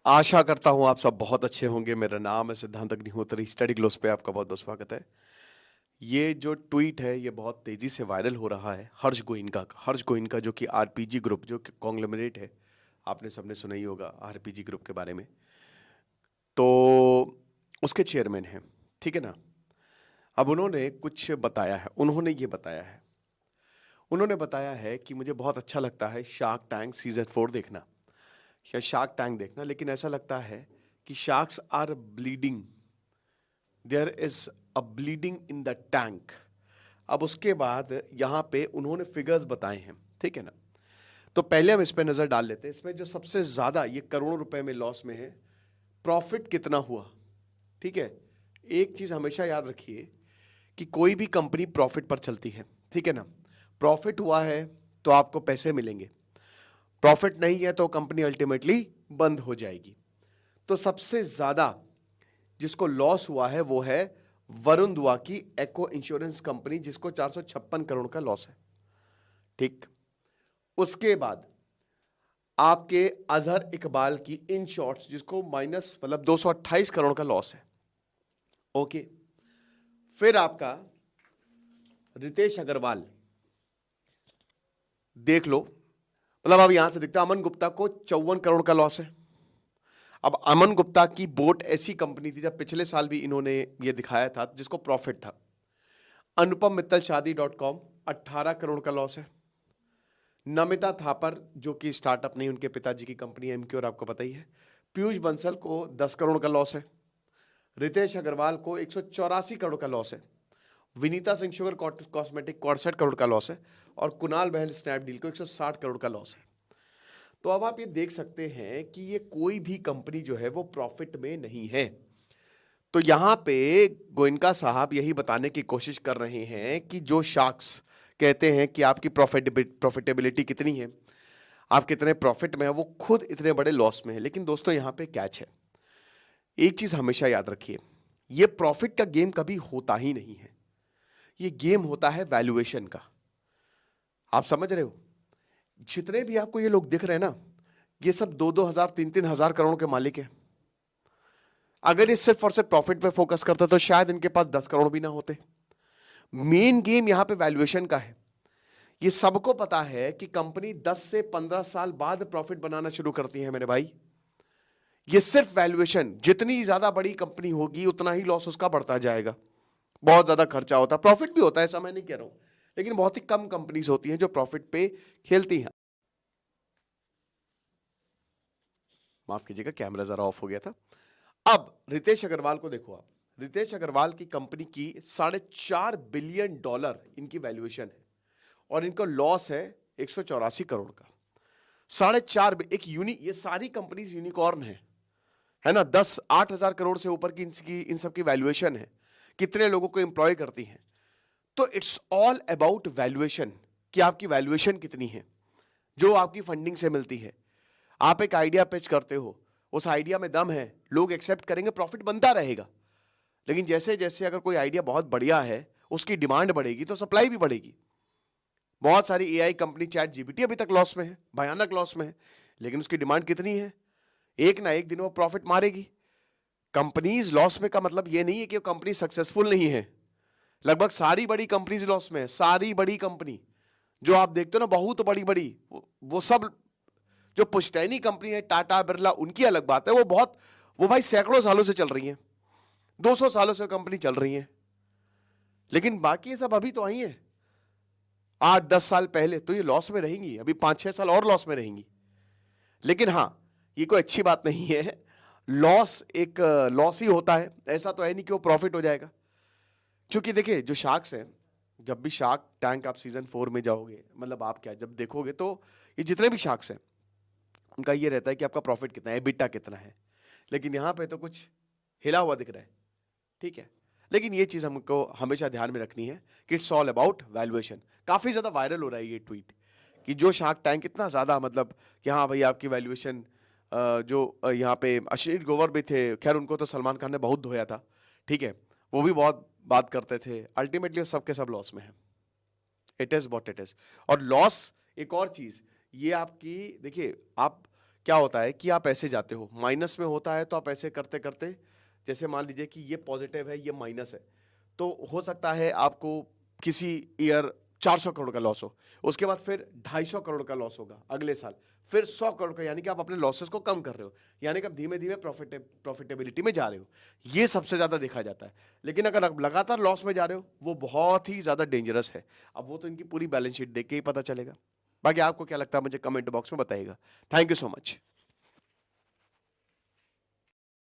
आशा करता हूँ आप सब बहुत अच्छे होंगे। मेरा नाम है सिद्धांत अग्निहोत्री। स्टडी ग्लोस पे आपका बहुत बहुत स्वागत है। ये जो ट्वीट है ये बहुत तेजी से वायरल हो रहा है हर्ष गोइनका जो कि आरपीजी ग्रुप जो कि कॉन्ग्लोमरेट है। आपने सबने सुना ही होगा आरपीजी ग्रुप के बारे में। तो उसके चेयरमैन हैं, ठीक है ना। अब उन्होंने कुछ बताया है। उन्होंने बताया है कि मुझे बहुत अच्छा लगता है शार्क टैंक सीजन 4 देखना या शार्क टैंक देखना, लेकिन ऐसा लगता है कि sharks are bleeding, there is a bleeding in the tank. अब उसके बाद यहां पे उन्होंने फिगर्स बताए हैं, ठीक है ना। तो पहले हम इस पे नजर डाल लेते हैं। इसमें जो सबसे ज्यादा ये करोड़ों रुपए में लॉस में है, प्रॉफिट कितना हुआ, ठीक है। एक चीज हमेशा याद रखिए कि कोई भी कंपनी प्रॉफिट पर चलती है, ठीक है ना। प्रॉफिट हुआ है तो आपको पैसे मिलेंगे, प्रॉफिट नहीं है तो कंपनी अल्टीमेटली बंद हो जाएगी। तो सबसे ज्यादा जिसको लॉस हुआ है वो है वरुण दुआ की एको इंश्योरेंस कंपनी, जिसको 456 करोड़ का लॉस है, ठीक। उसके बाद आपके अजहर इकबाल की इन शॉर्ट्स, जिसको माइनस मतलब 228 करोड़ का लॉस है, ओके। फिर आपका रितेश अग्रवाल देख लो, मतलब अब यहां से दिखता है अमन गुप्ता को 54 करोड़ का लॉस है। अब अमन गुप्ता की बोट ऐसी कंपनी थी जब पिछले साल भी इन्होंने ये दिखाया था जिसको प्रॉफिट था। अनुपम मित्तल शादी.com 18 करोड़ का लॉस है। नमिता थापर जो कि स्टार्टअप नहीं, उनके पिताजी की कंपनी है एमक्योर, आपको पता ही है। पीयूष बंसल को 10 करोड़ का लॉस है। रितेश अग्रवाल को 184 करोड़ का लॉस है। विनीता सिंह शुगर कॉस्मेटिक को 68 करोड़ का लॉस है। और कुणाल बहल स्नैपडील को 160 करोड़ का लॉस है। तो अब आप ये देख सकते हैं कि ये कोई भी कंपनी जो है वो प्रॉफिट में नहीं है। तो यहां पे गोयनका साहब यही बताने की कोशिश कर रहे हैं कि जो शार्क्स कहते हैं कि आपकी प्रॉफिटेबिलिटी कितनी है, आप कितने प्रॉफिट में है, वो खुद इतने बड़े लॉस में है। लेकिन दोस्तों यहां पे कैच है, एक चीज हमेशा याद रखिए, ये प्रॉफिट का गेम कभी होता ही नहीं है। ये गेम होता है वैल्यूएशन का। आप समझ रहे हो, जितने भी आपको ये लोग दिख रहे हैं ना, ये सब 2-2 हजार 3-3 हजार करोड़ के मालिक हैं। अगर ये सिर्फ और सिर्फ प्रॉफिट पे फोकस करता तो शायद इनके पास 10 करोड़ भी ना होते। मेन गेम यहां पे वैल्यूएशन का है। ये सबको पता है कि कंपनी 10 से 15 साल बाद प्रॉफिट बनाना शुरू करती है मेरे भाई। ये सिर्फ वैल्यूएशन, जितनी ज्यादा बड़ी कंपनी होगी उतना ही लॉस उसका बढ़ता जाएगा। बहुत ज्यादा खर्चा होता है, प्रॉफिट भी होता है, ऐसा मैं नहीं कह रहा हूं, लेकिन बहुत ही कम कंपनीज होती हैं जो प्रॉफिट पे खेलती हैं। माफ कीजिएगा, कैमरा जरा ऑफ हो गया था। अब रितेश अग्रवाल को देखो आप। रितेश अग्रवाल की कंपनी की $4.5 बिलियन इनकी वैल्यूएशन है और इनका लॉस है 184 करोड़ का। 4.5 एक ये सारी कंपनीज यूनिकॉर्न है ना। 10-8 हजार करोड़ से ऊपर की इनकी इन सब की वैल्यूएशन है। कितने लोगों को एम्प्लॉय करती हैं। तो इट्स ऑल अबाउट वैल्यूएशन, कि आपकी वैल्यूएशन कितनी है जो आपकी फंडिंग से मिलती है। आप एक आइडिया पिच करते हो, उस आइडिया में दम है, लोग एक्सेप्ट करेंगे, प्रॉफिट बनता रहेगा। लेकिन जैसे जैसे अगर कोई आइडिया बहुत बढ़िया है, उसकी डिमांड बढ़ेगी तो सप्लाई भी बढ़ेगी। बहुत सारी एआई कंपनी, चैट जीपीटी अभी तक लॉस में है, भयानक लॉस में है, लेकिन उसकी डिमांड कितनी है, एक ना एक दिन वो प्रॉफिट मारेगी। कंपनीज लॉस में का मतलब ये नहीं है कि वो कंपनी सक्सेसफुल नहीं है। लगभग सारी बड़ी कंपनीज लॉस में है। सारी बड़ी कंपनी जो आप देखते हो ना, बहुत बड़ी बड़ी, वो सब जो पुश्तैनी कंपनी है, टाटा बिरला, उनकी अलग बात है, वो भाई सैकड़ों सालों से चल रही है, 200 सालों से कंपनी चल रही है। लेकिन बाकी सब अभी तो आई है 8-10 साल पहले, तो ये लॉस में रहेंगी, अभी 5-6 साल और लॉस में रहेंगी। लेकिन हाँ, ये कोई अच्छी बात नहीं है। लॉस एक लॉस ही होता है, ऐसा तो है नहीं कि वो प्रॉफिट हो जाएगा। क्योंकि देखिए जो शार्क्स हैं, जब भी शार्क टैंक आप सीजन 4 में जाओगे, मतलब आप क्या जब देखोगे तो ये जितने भी शार्क्स हैं उनका ये रहता है कि आपका प्रॉफिट कितना है, EBITDA कितना है। लेकिन यहां पे तो कुछ हिला हुआ दिख रहा है, ठीक है। लेकिन ये चीज हमको हमेशा ध्यान में रखनी है कि इट्स ऑल अबाउट वैल्यूएशन। काफी ज्यादा वायरल हो रहा है ये ट्वीट कि जो शार्क टैंक इतना ज्यादा, मतलब कि हाँ भाई आपकी वैल्यूएशन, जो यहाँ पे अश्लील गोवर भी थे, खैर उनको तो सलमान खान ने बहुत धोया था, ठीक है, वो भी बहुत बात करते थे। अल्टीमेटली सबके सब लॉस में है। It is what it is. और लॉस एक और चीज, ये आपकी देखिए, आप क्या होता है कि आप ऐसे जाते हो, माइनस में होता है तो आप ऐसे करते करते, जैसे मान लीजिए कि ये पॉजिटिव है ये माइनस है, तो हो सकता है आपको किसी ईयर 400 करोड़ का लॉस हो, उसके बाद फिर 250 करोड़ का लॉस होगा अगले साल, फिर 100 करोड़ का, यानी कि आप अपने लॉसेस को कम कर रहे हो, यानी कि आप धीमे धीमे प्रॉफिटेबिलिटी में जा रहे हो। ये सबसे ज्यादा देखा जाता है। लेकिन अगर आप लगातार लॉस में जा रहे हो, वो बहुत ही ज्यादा डेंजरस है। अब वो तो इनकी पूरी बैलेंस शीट देख के ही पता चलेगा। बाकी आपको क्या लगता है मुझे कमेंट बॉक्स में बताइएगा। Thank you so much.